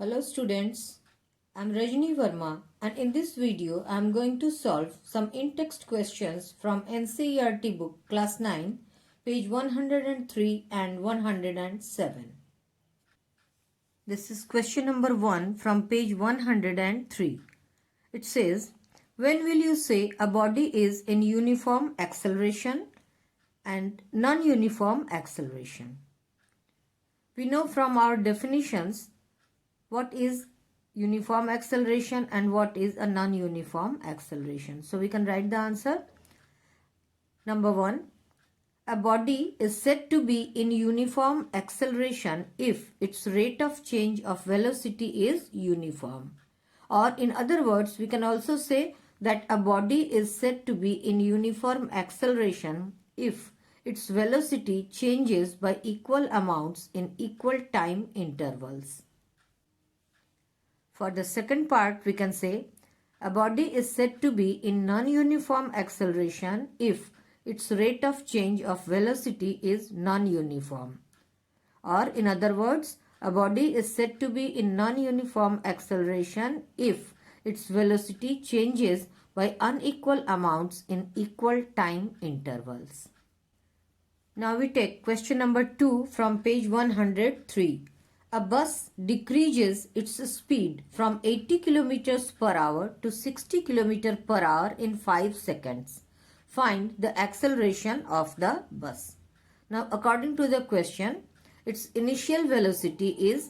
Hello students, I am Rajni Verma and in this video I am going to solve some in-text questions from NCERT book class 9 page 103 and 107. This is question number 1 from page 103. It says, when will you say a body is in uniform acceleration and non-uniform acceleration? We know from our definitions what is uniform acceleration and what is a non-uniform acceleration. So we can write the answer. Number 1, a body is said to be in uniform acceleration if its rate of change of velocity is uniform. Or in other words, we can also say that a body is said to be in uniform acceleration if its velocity changes by equal amounts in equal time intervals. For the second part, we can say a body is said to be in non-uniform acceleration if its rate of change of velocity is non-uniform. Or in other words, a body is said to be in non-uniform acceleration if its velocity changes by unequal amounts in equal time intervals. Now we take question number 2 from page 103. A bus decreases its speed from 80 km per hour to 60 km per hour in 5 seconds. Find the acceleration of the bus. Now, according to the question, its initial velocity is,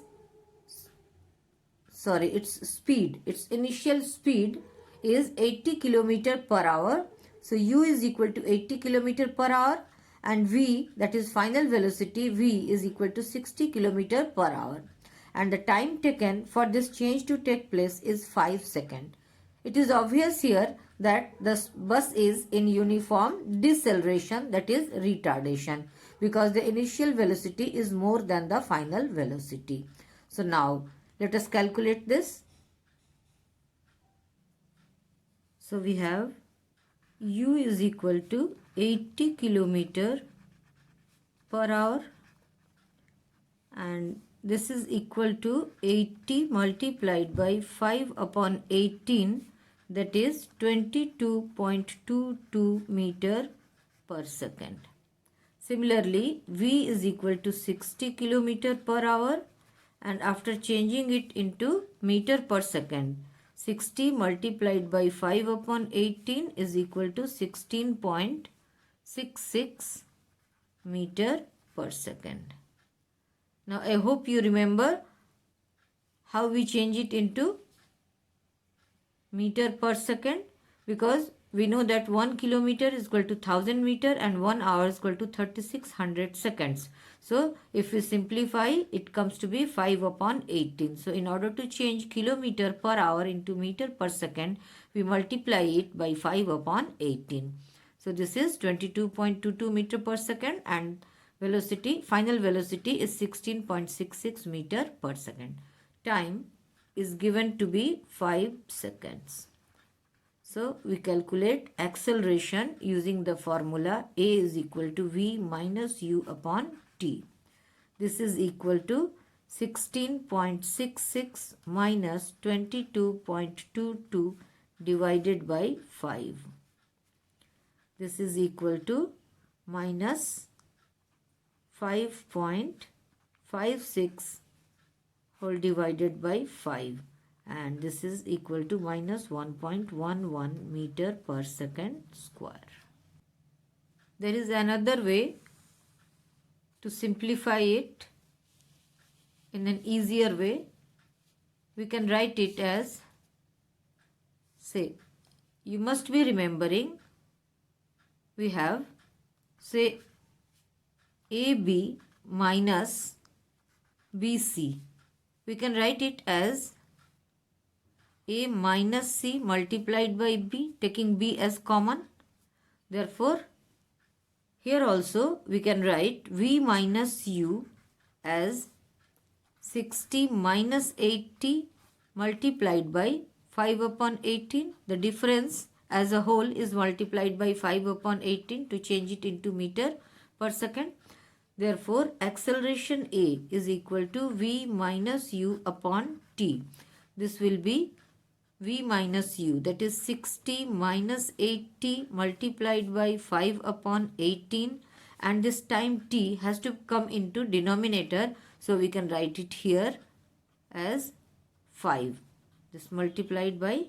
its initial speed is 80 km per hour. So, u is equal to 80 km per hour. And v, that is final velocity, v is equal to 60 km per hour. And the time taken for this change to take place is 5 seconds. It is obvious here that the bus is in uniform deceleration, that is retardation, because the initial velocity is more than the final velocity. So now let us calculate this. So we have u is equal to 80 km per hour and this is equal to 80 multiplied by 5 upon 18, that is 22.22 meter per second. Similarly, v is equal to 60 km per hour and after changing it into meter per second, 60 multiplied by 5 upon 18 is equal to 16.66 meter per second. Now I hope you remember how we change it into meter per second, because we know that 1 kilometer is equal to 1000 meter and 1 hour is equal to 3600 seconds. So if we simplify, it comes to be 5 upon 18. So in order to change kilometer per hour into meter per second, we multiply it by 5 upon 18. So this is 22.22 meter per second and velocity, final velocity is 16.66 meter per second. Time is given to be 5 seconds. So we calculate acceleration using the formula A is equal to V minus U upon T. This is equal to 16.66 minus 22.22 divided by 5. This is equal to minus 5.56 whole divided by 5. And this is equal to minus 1.11 meter per second square. There is another way to simplify it in an easier way. We can write it as, say, you must be remembering, we have, say, AB minus BC. We can write it as A minus C multiplied by B, taking B as common. Therefore, here also we can write V minus U as 60 minus 80 multiplied by 5 upon 18. The difference as a whole is multiplied by 5 upon 18 to change it into meter per second. Therefore, acceleration A is equal to V minus U upon T. This will be V minus U, that is 60 minus 80 multiplied by 5 upon 18, and this time T has to come into denominator, so we can write it here as 5. This multiplied by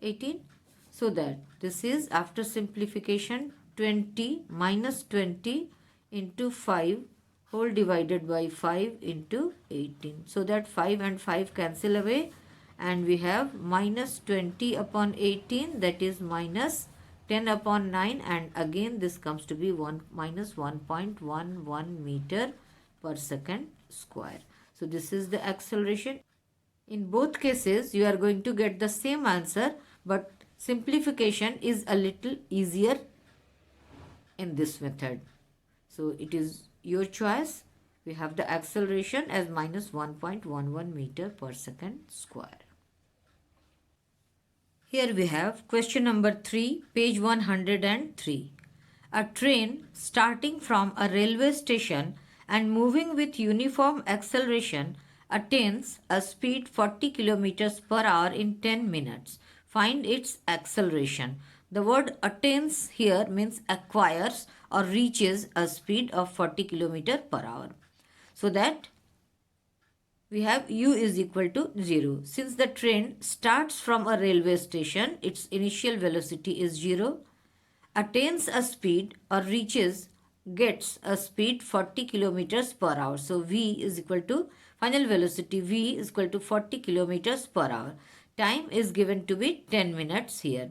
18, so that this is, after simplification, 20 minus 20 into 5 whole divided by 5 into 18. So that 5 and 5 cancel away, and we have minus 20 upon 18, that is minus 10 upon 9, and again this comes to be minus 1.11 meter per second square. So this is the acceleration. In both cases, you are going to get the same answer, but simplification is a little easier in this method. So it is your choice. We have the acceleration as minus 1.11 meter per second square. Here we have question number 3, page 103. A train starting from a railway station and moving with uniform acceleration attains a speed 40 km per hour in 10 minutes. Find its acceleration. The word attains here means acquires or reaches a speed of 40 km per hour. So that we have U is equal to 0. Since the train starts from a railway station, its initial velocity is 0, attains a speed or gets a speed 40 kilometers per hour. So V is equal to, final velocity V is equal to 40 kilometers per hour. Time is given to be 10 minutes here.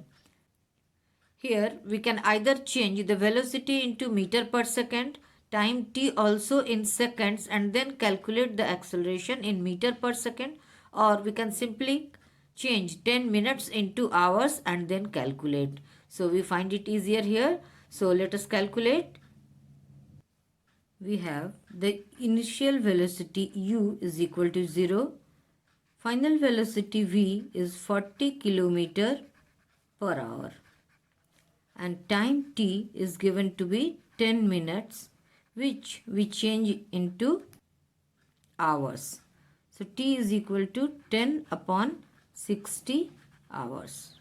Here we can either change the velocity into meter per second, time t also in seconds, and then calculate the acceleration in meter per second, or we can simply change 10 minutes into hours and then calculate. So we find it easier here. So let us calculate. We have the initial velocity U is equal to 0. Final velocity V is 40 km per hour. And time t is given to be 10 minutes, which we change into hours. So t is equal to 10 upon 60 hours.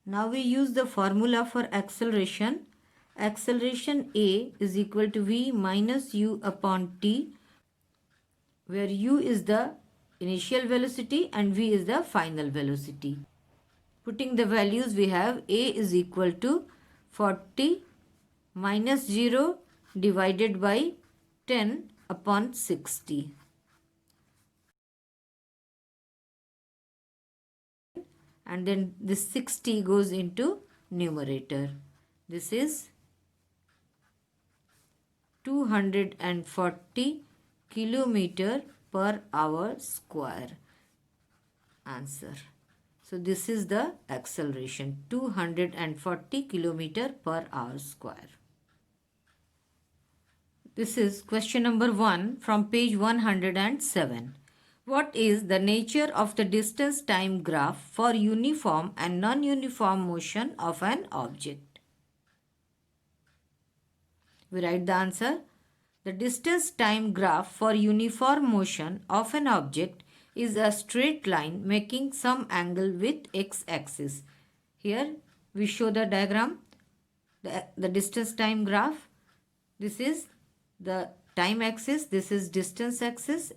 Now we use the formula for acceleration. Acceleration A is equal to V minus U upon T, where U is the initial velocity and V is the final velocity. Putting the values, we have A is equal to 40 minus 0 divided by 10 upon 60. And then this 60 goes into numerator. This is 240 kilometer per hour square. Answer. So this is the acceleration, 240 kilometer per hour square. This is question number 1 from page 107. What is the nature of the distance time graph for uniform and non-uniform motion of an object? We write the answer. The distance time graph for uniform motion of an object is a straight line making some angle with x-axis. Here we show the diagram, the distance time graph. This is the time axis, this is distance axis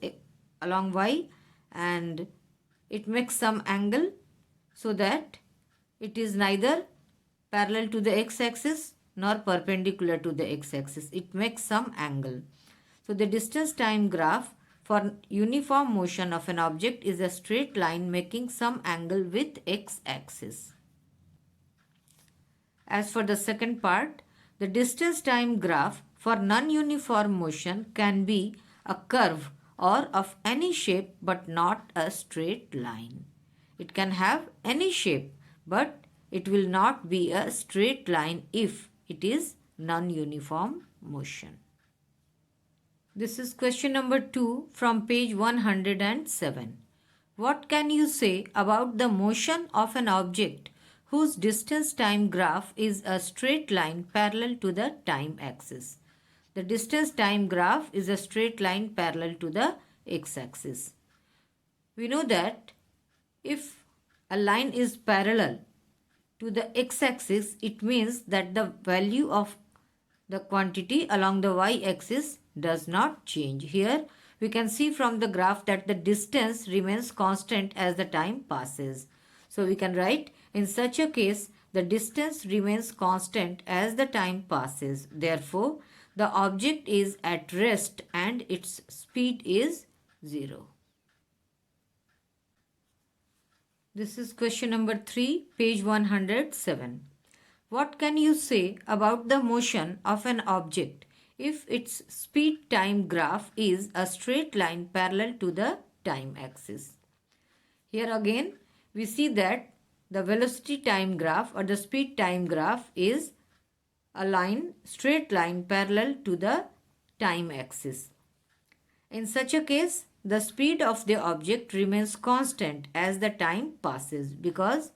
along y, and it makes some angle so that it is neither parallel to the x-axis nor perpendicular to the x-axis. It makes some angle. So the distance time graph for uniform motion of an object is a straight line making some angle with x-axis. As for the second part, the distance time graph for non-uniform motion can be a curve or of any shape but not a straight line. It can have any shape, but it will not be a straight line if it is non-uniform motion. This is question number 2 from page 107. What can you say about the motion of an object whose distance time graph is a straight line parallel to the time axis. The distance time graph is a straight line parallel to the x-axis. We know that if a line is parallel to the x-axis, it means that the value of the quantity along the y-axis does not change. Here we can see from the graph that the distance remains constant as the time passes. So we can write, in such a case, the distance remains constant as the time passes. Therefore, the object is at rest and its speed is 0. This is question number 3, page 107. What can you say about the motion of an object if its speed time graph is a straight line parallel to the time axis? Here again we see that the velocity time graph or the speed time graph is a straight line parallel to the time axis. In such a case, the speed of the object remains constant as the time passes, because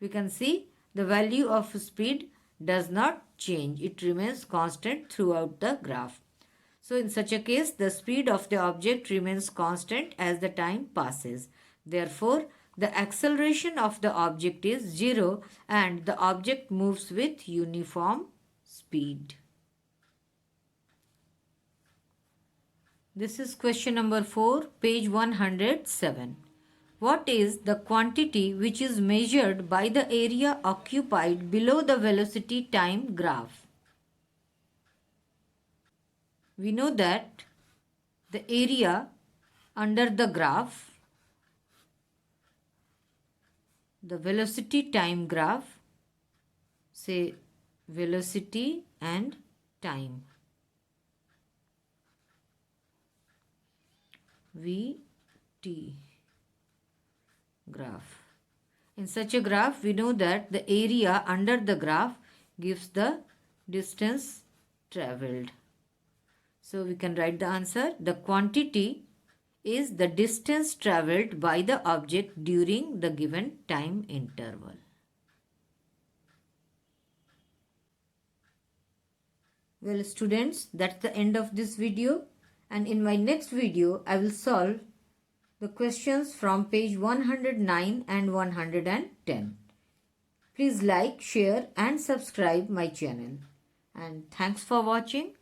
we can see the value of speed does not change. It remains constant throughout the graph. So in such a case, the speed of the object remains constant as the time passes. Therefore, the acceleration of the object is 0 and the object moves with uniform speed. This is question number 4, page 107. What is the quantity which is measured by the area occupied below the velocity time graph? We know that the area under the graph, the velocity time graph, say velocity and time, VT graph. In such a graph, we know that the area under the graph gives the distance travelled. So we can write the answer. The quantity is the distance travelled by the object during the given time interval. Well students, that's the end of this video, and in my next video I will solve the questions from page 109 and 110. Please like, share and subscribe my channel. And thanks for watching.